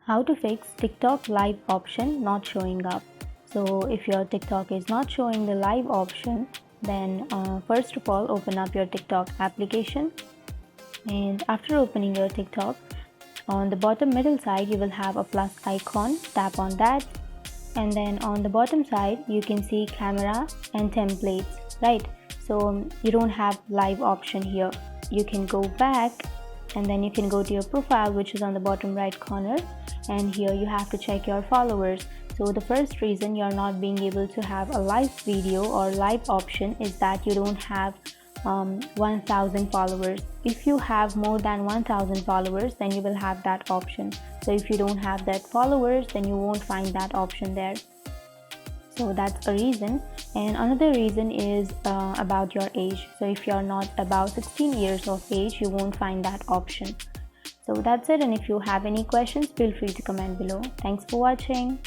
How to fix TikTok live option not showing up. So if your TikTok is not showing the live option, then first of all open up your TikTok application, and after opening your TikTok, on the bottom middle side you will have a plus icon. Tap on that, and then on the bottom side you can see camera and templates, right? So you don't have live option here. You can go back, and then you can go to your profile, which is on the bottom right corner, and here you have to check your followers. So the first reason you're not being able to have a live video or live option is that you don't have 1000 followers. If you have more than 1000 followers, then you will have that option. So if you don't have that followers, then you won't find that option there. So that's a reason. And another reason is about your age. So if you're not about 16 years of age, you won't find that option. So that's it, and if you have any questions, feel free to comment below. Thanks for watching.